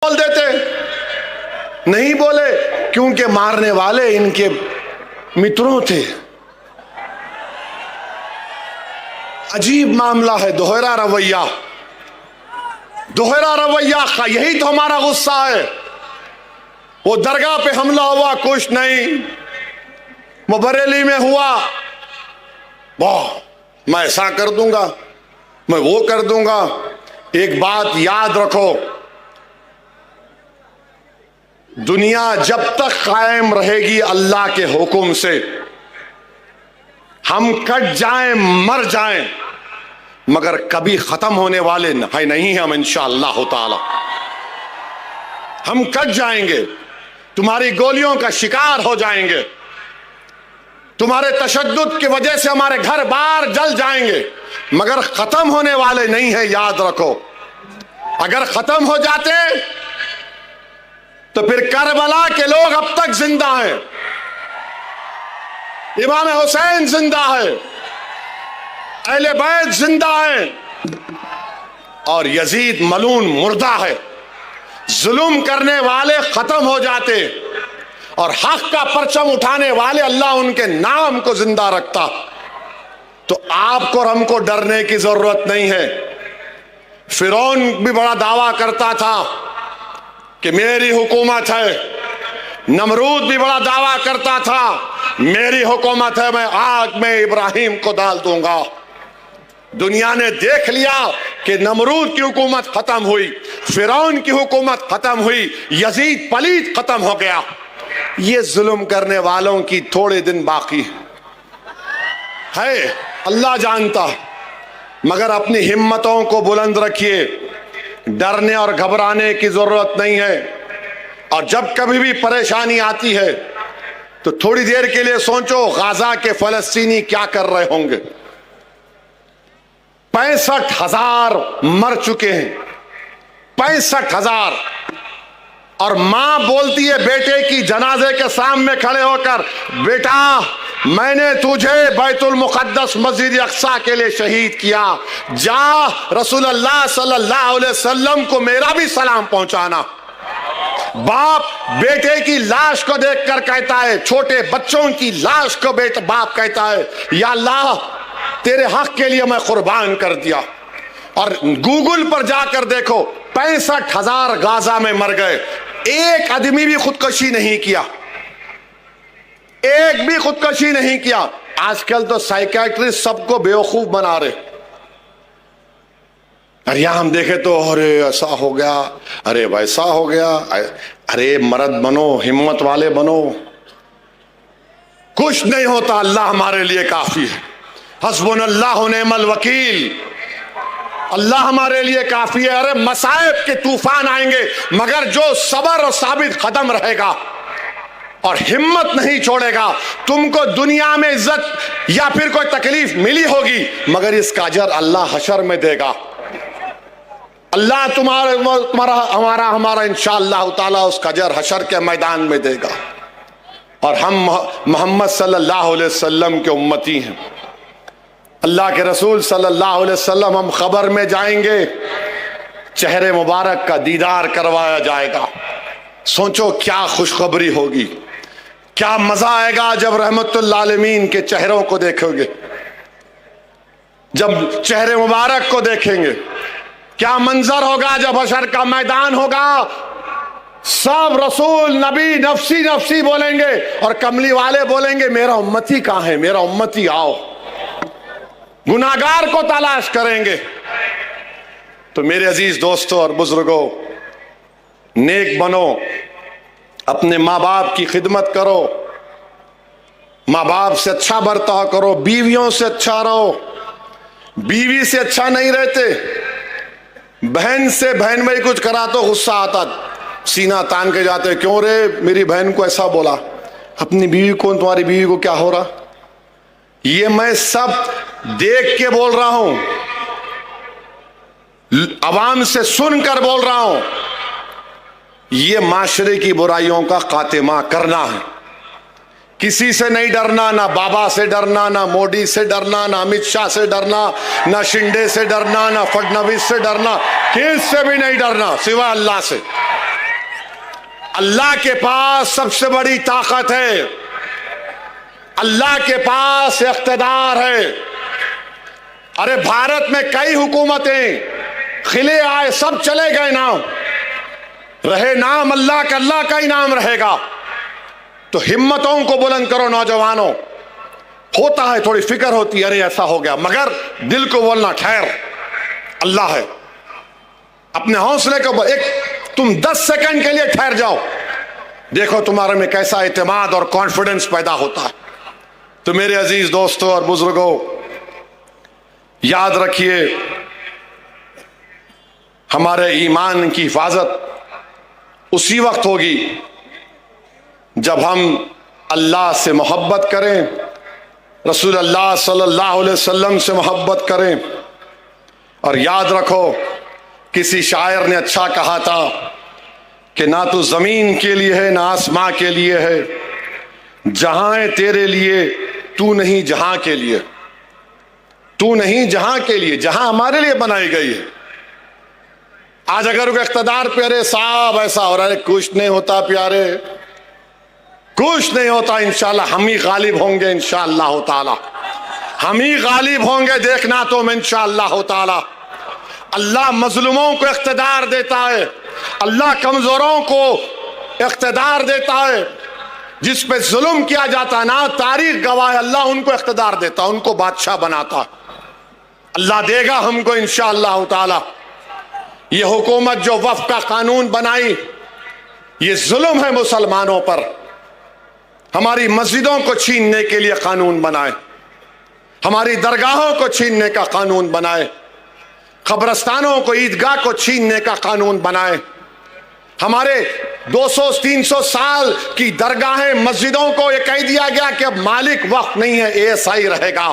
बोल देते, नहीं बोले क्योंकि मारने वाले इनके मित्रों थे। अजीब मामला है, दोहरा रवैया, दोहरा रवैया का यही तो हमारा गुस्सा है। वो दरगाह पे हमला हुआ, कुछ नहीं, वो बरेली में हुआ, वाह मैं ऐसा कर दूंगा, मैं वो कर दूंगा। एक बात याद रखो, दुनिया जब तक कायम रहेगी अल्लाह के हुक्म से, हम कट जाएं मर जाएं मगर कभी खत्म होने वाले नहीं हम इंशाअल्लाह ताला। हम कट जाएंगे, तुम्हारी गोलियों का शिकार हो जाएंगे, तुम्हारे तशद्दुद की वजह से हमारे घर बार जल जाएंगे, मगर खत्म होने वाले नहीं है, याद रखो। अगर खत्म हो जाते तो फिर करबला के लोग अब तक जिंदा हैं, इमाम हुसैन जिंदा है, अहले बैत जिंदा है और यजीद मलून मुर्दा है। जुल्म करने वाले खत्म हो जाते और हक का परचम उठाने वाले अल्लाह उनके नाम को जिंदा रखता। तो आपको और हमको डरने की जरूरत नहीं है। फिरौन भी बड़ा दावा करता था कि मेरी हुकूमत है, नमरूद भी बड़ा दावा करता था मेरी हुकूमत है, मैं आग में इब्राहिम को डाल दूंगा। दुनिया ने देख लिया कि नमरूद की हुकूमत खत्म हुई, फिरौन की हुकूमत खत्म हुई, यजीद पलीद खत्म हो गया। ये जुल्म करने वालों की थोड़े दिन बाकी है, अल्लाह जानता। मगर अपनी हिम्मतों को बुलंद रखिए, डरने और घबराने की जरूरत नहीं है। और जब कभी भी परेशानी आती है तो थोड़ी देर के लिए सोचो गाजा के फलस्तीनी क्या कर रहे होंगे। 65,000 मर चुके हैं, 65,000। और मां बोलती है बेटे की जनाजे के सामने खड़े होकर, बेटा मैंने तुझे बैतुल मुक़द्दस मस्जिद अक़सा के लिए शहीद किया, जा रसूलुल्लाह सल्लल्लाहु अलैहि वसल्लम को मेरा भी सलाम पहुंचाना। बाप बेटे की लाश को देखकर कहता है, छोटे बच्चों की लाश को बाप कहता है, या अल्लाह तेरे हक के लिए मैं कुर्बान कर दिया। और गूगल पर जाकर देखो, 65,000 गाजा में मर गए, एक आदमी भी खुदकुशी नहीं किया, एक भी खुदकुशी नहीं किया। आजकल तो साइकियाट्रिस्ट सबको बेवकूफ बना रहे। अरे यहां हम देखे तो अरे ऐसा हो गया, अरे वैसा हो गया। अरे मर्द बनो, हिम्मत वाले बनो, कुछ नहीं होता, अल्लाह हमारे लिए काफी है। हस्बुनल्लाहु निअमल वकील, अल्लाह हमारे लिए काफी है। अरे मसाइब के तूफान आएंगे मगर जो सबर और साबित कदम रहेगा और हिम्मत नहीं छोड़ेगा, तुमको दुनिया में इज्जत या फिर कोई तकलीफ मिली होगी मगर इसका अजर अल्लाह हशर में देगा। अल्लाह तुम्हारा हमारा इंशाअल्लाह ताला उसका अजर हशर के मैदान में देगा। और हम मोहम्मद सल्लल्लाहु अलैहि वसल्लम के उम्मती हैं, अल्लाह के रसूल सल्लल्लाहु अलैहि वसल्लम, हम खबर में जाएंगे, चेहरे मुबारक का दीदार करवाया जाएगा। सोचो क्या खुशखबरी होगी, क्या मजा आएगा जब रहमतुल आलमीन के चेहरों को देखोगे, जब चेहरे मुबारक को देखेंगे। क्या मंजर होगा जब हशर का मैदान होगा, सब रसूल नबी नफसी नफसी बोलेंगे और कमली वाले बोलेंगे मेरा उम्मती कहां है, मेरा उम्मती आओ। गुनाहगार को तलाश करेंगे। तो मेरे अजीज दोस्तों और बुजुर्गों, नेक बनो, अपने माँ बाप की खिदमत करो, माँ बाप से अच्छा बर्ताव करो, बीवियों से अच्छा रहो। बीवी से अच्छा नहीं रहते, बहन से बहन में कुछ करा तो गुस्सा आता, सीना तान के जाते, क्यों रे मेरी बहन को ऐसा बोला, अपनी बीवी को, तुम्हारी बीवी को क्या हो रहा। ये मैं सब देख के बोल रहा हूं, अवाम से सुनकर बोल रहा हूं। ये माशरे की बुराइयों का खात्मा करना है। किसी से नहीं डरना, ना बाबा से डरना, ना मोदी से डरना, ना अमित शाह से डरना, ना शिंदे से डरना, ना फडणवीस से डरना, किसी से भी नहीं डरना सिवाय अल्लाह से। अल्लाह के पास सबसे बड़ी ताकत है, अल्लाह के पास इख्तिदार है। अरे भारत में कई हुकूमतें खिले आए, सब चले गए, नाम रहे नाम अल्लाह का, अल्लाह का ही नाम रहेगा। तो हिम्मतों को बुलंद करो नौजवानों। होता है थोड़ी फिक्र होती है, अरे ऐसा हो गया, मगर दिल को बोलना ठहर, अल्लाह है। अपने हौसले को एक तुम 10 सेकंड के लिए ठहर जाओ, देखो तुम्हारे में कैसा इत्मीनान और कॉन्फिडेंस पैदा होता है। तो मेरे अजीज दोस्तों और बुजुर्गों, याद रखिए हमारे ईमान की हिफाजत उसी वक्त होगी जब हम अल्लाह से मोहब्बत करें, रसूल अल्लाह सल्लल्लाहु अलैहि वसल्लम से मोहब्बत करें। और याद रखो, किसी शायर ने अच्छा कहा था कि ना तो जमीन के लिए है ना आसमां के लिए है, जहां है तेरे लिए, तू नहीं जहां के लिए, तू नहीं जहां के लिए, जहां हमारे लिए बनाई गई है। आज अगर वो इख्तिदार पे, अरे साहब ऐसा हो रहा है, कुछ नहीं होता प्यारे, कुछ नहीं होता, इंशाल्लाह हम ही गालिब होंगे, इंशाअल्लाह ताला हम ही गालिब होंगे, देखना तुम इंशाअल्लाह ताला। अल्लाह मजलूमों को इख्तिदार देता है, अल्लाह कमजोरों को इख्तिदार देता है। जिस पे जुल्म किया जाता ना, तारीख गवाह, अल्लाह उनको इख्तिदार देता, उनको बादशाह बनाता। अल्लाह देगा हमको इंशाअल्लाह ताला। ये हुकूमत जो वफ़ का कानून बनाई, ये जुल्म है मुसलमानों पर। हमारी मस्जिदों को छीनने के लिए कानून बनाए, हमारी दरगाहों को छीनने का कानून बनाए, कब्रस्तानों को, ईदगाह को छीनने का कानून बनाए, हमारे 200-300 साल की दरगाहें, मस्जिदों को ये कह दिया गया कि अब मालिक वक्त नहीं है, एएसआई रहेगा।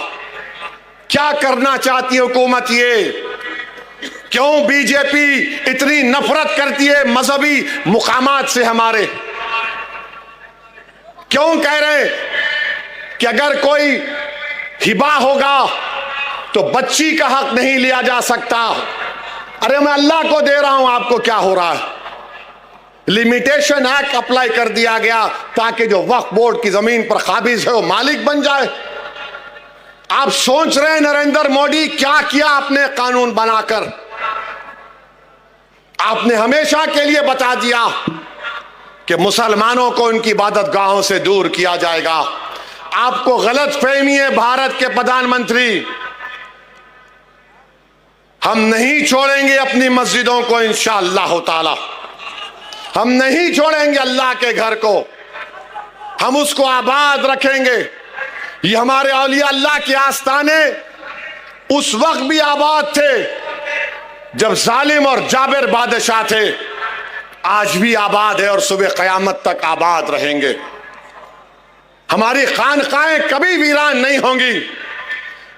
क्या करना चाहती है हुकूमत ये? क्यों बीजेपी इतनी नफरत करती है मजहबी मुकामात से हमारे? क्यों कह रहे कि अगर कोई हिबा होगा तो बच्ची का हक नहीं लिया जा सकता? अरे मैं अल्लाह को दे रहा हूं, आपको क्या हो रहा है? लिमिटेशन एक्ट अप्लाई कर दिया गया ताकि जो वक्फ बोर्ड की जमीन पर काबिज है वो मालिक बन जाए। आप सोच रहे हैं नरेंद्र मोदी क्या किया आपने कानून बनाकर? आपने हमेशा के लिए बता दिया कि मुसलमानों को उनकी इबादत गाहों से दूर किया जाएगा। आपको गलत फहमी है भारत के प्रधानमंत्री। हम नहीं छोड़ेंगे अपनी मस्जिदों को इंशाअल्लाह ताला, हम नहीं छोड़ेंगे अल्लाह के घर को, हम उसको आबाद रखेंगे। ये हमारे औलिया अल्लाह के आस्ताने उस वक्त भी आबाद थे जब जालिम और जाबिर बादशाह थे, आज भी आबाद है और सुबह कयामत तक आबाद रहेंगे। हमारी खानकाएं कभी वीरान नहीं होंगी।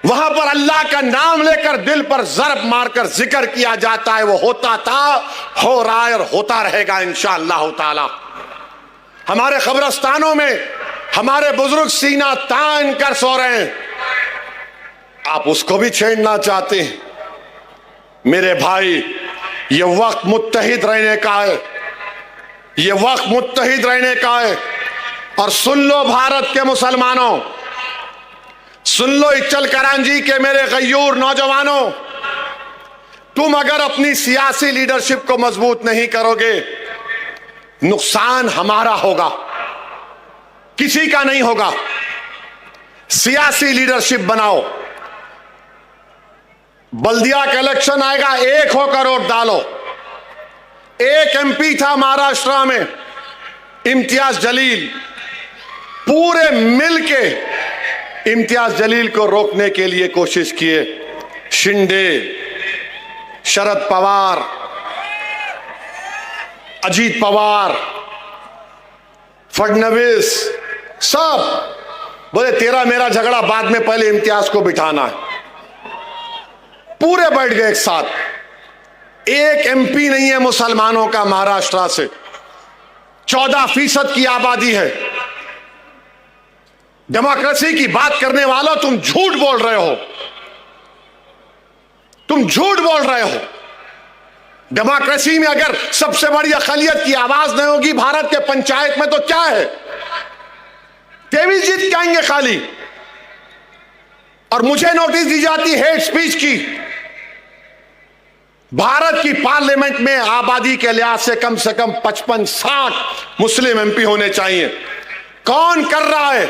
वहां पर अल्लाह का नाम लेकर दिल पर ज़रब मारकर जिक्र किया जाता है, वो होता था, हो रहा है और होता रहेगा इंशाअल्लाह ताला। हमारे कब्रस्तानों में हमारे बुजुर्ग सीना तान कर सो रहे हैं, आप उसको भी छेड़ना चाहते हैं? मेरे भाई, ये वक्त मुत्तहिद रहने का है, ये वक्त मुत्तहिद रहने का है। और सुन लो भारत के मुसलमानों, सुन लो इच्चल करांजी के मेरे गयूर नौजवानों, तुम अगर अपनी सियासी लीडरशिप को मजबूत नहीं करोगे, नुकसान हमारा होगा, किसी का नहीं होगा। सियासी लीडरशिप बनाओ, बल्दिया का इलेक्शन आएगा, एक होकर वोट डालो। एक एमपी था महाराष्ट्र में, इम्तियाज जलील, पूरे मिलके इम्तियाज जलील को रोकने के लिए कोशिश किए। शिंदे, शरद पवार, अजीत पवार, फडणवीस, सब बोले तेरा मेरा झगड़ा बाद में, पहले इम्तियाज को बिठाना है। पूरे बैठ गए एक साथ। एक एमपी नहीं है मुसलमानों का महाराष्ट्र से, 14% की आबादी है। डेमोक्रेसी की बात करने वालों, तुम झूठ बोल रहे हो, तुम झूठ बोल रहे हो। डेमोक्रेसी में अगर सबसे बड़ी अक़लियत की आवाज नहीं होगी भारत के पंचायत में, तो क्या है? 23 जीत जाएंगे खाली। और मुझे नोटिस दी जाती हेट स्पीच की। भारत की पार्लियामेंट में आबादी के लिहाज से कम 55-60 मुस्लिम एमपी होने चाहिए। कौन कर रहा है?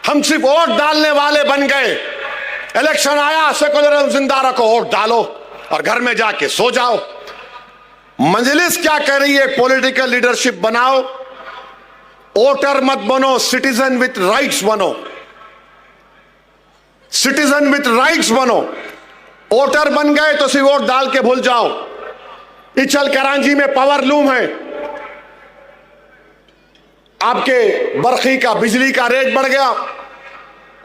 हम सिर्फ वोट डालने वाले बन गए। इलेक्शन आया, सेकुलरिज्म जिंदा रखो, वोट डालो और घर में जाके सो जाओ। मजलिस क्या कर रही है? पॉलिटिकल लीडरशिप बनाओ, वोटर मत बनो, सिटीजन विथ राइट्स बनो। सिटीजन विथ राइट्स बनो। वोटर बन गए तो सिर्फ वोट डाल के भूल जाओ। इचल करांची में पावर लूम है, आपके बरखी का, बिजली का रेट बढ़ गया,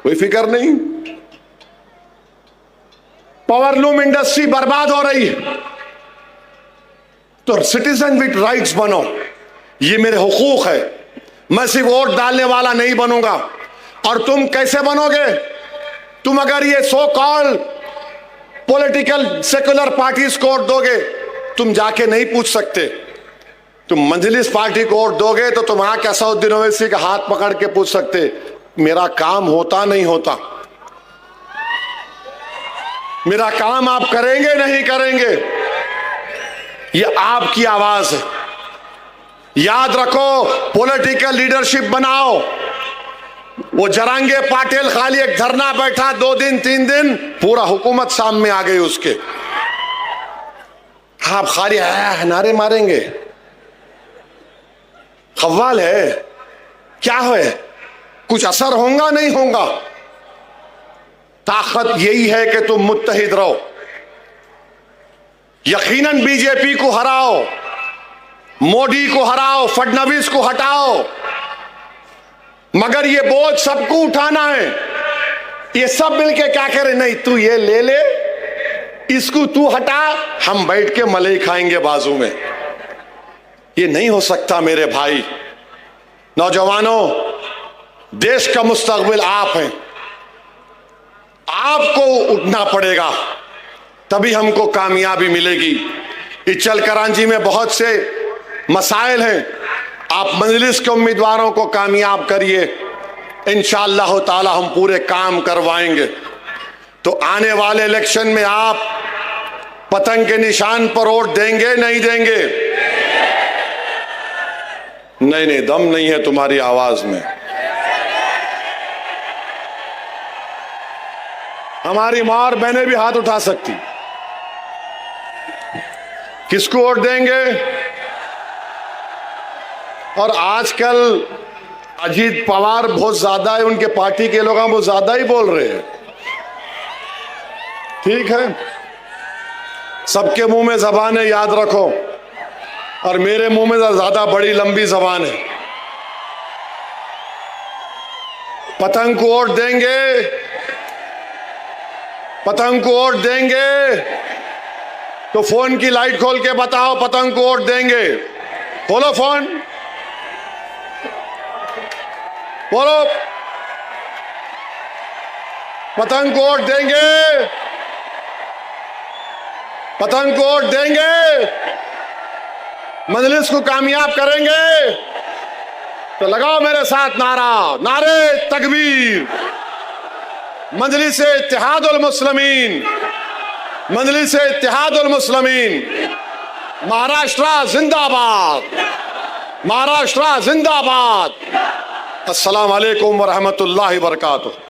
कोई फिक्र नहीं। पावर लूम इंडस्ट्री बर्बाद हो रही है। तो सिटीजन विथ राइट्स बनो, ये मेरे हुकूक है। मैं सिर्फ वोट डालने वाला नहीं बनूंगा। और तुम कैसे बनोगे? तुम अगर ये सो कॉल पॉलिटिकल सेकुलर पार्टीज को वोट दोगे, तुम जाके नहीं पूछ सकते। तुम मजलिस पार्टी को वोट दोगे तो तुम वहां के असदुद्दीन ओवैसी का हाथ पकड़ के पूछ सकते, मेरा काम होता नहीं होता, मेरा काम आप करेंगे नहीं करेंगे। ये आपकी आवाज है। याद रखो, पॉलिटिकल लीडरशिप बनाओ। वो जरांगे पाटिल खाली एक धरना बैठा 2 दिन 3 दिन, पूरा हुकूमत सामने आ गई उसके। आप खाली नारे मारेंगे, खव्वाल है, क्या है? कुछ असर होगा नहीं होगा? ताकत यही है कि तुम मुत्तहिद रहो। यकीनन बीजेपी को हराओ, मोदी को हराओ, फडणवीस को हटाओ, मगर ये बोझ सबको उठाना है। ये सब मिलके क्या करें? नहीं, तू ये ले ले, इसको तू हटा, हम बैठ के मलाई खाएंगे बाजू में। ये नहीं हो सकता मेरे भाई। नौजवानों, देश का मुस्तकबिल आप हैं। आपको उठना पड़ेगा, तभी हमको कामयाबी मिलेगी। इचल करांची में बहुत से मसाइल हैं। आप मजलिस के उम्मीदवारों को कामयाब करिए, इंशाअल्लाह ताला हम पूरे काम करवाएंगे। तो आने वाले इलेक्शन में आप पतंग के निशान पर वोट देंगे नहीं देंगे? नहीं, दम नहीं है तुम्हारी आवाज में। हमारी मां और बहनें भी हाथ उठा सकती। किसको वोट देंगे? और आजकल अजीत पवार बहुत ज्यादा है, उनके पार्टी के लोग बहुत ज्यादा ही बोल रहे हैं। ठीक है, सबके मुंह में जबान है, याद रखो। और मेरे मुंह में ज्यादा बड़ी लंबी जबान है। पतंग को वोट देंगे, पतंग को वोट देंगे तो फोन की लाइट खोल के बताओ, पतंग को वोट देंगे। खोलो फोन, बोलो पतंग को वोट देंगे, पतंग को वोट देंगे, मजलिस को कामयाब करेंगे। तो लगाओ मेरे साथ नारा, नारे तकबीर। मजलिस इत्तेहादुल मुस्लिमीन, मजलिस इत्तेहादुल मुस्लिमीन, महाराष्ट्र जिंदाबाद, महाराष्ट्र जिंदाबाद। अस्सलाम वालेकुम व रहमतुल्लाहि व बरकातुहू।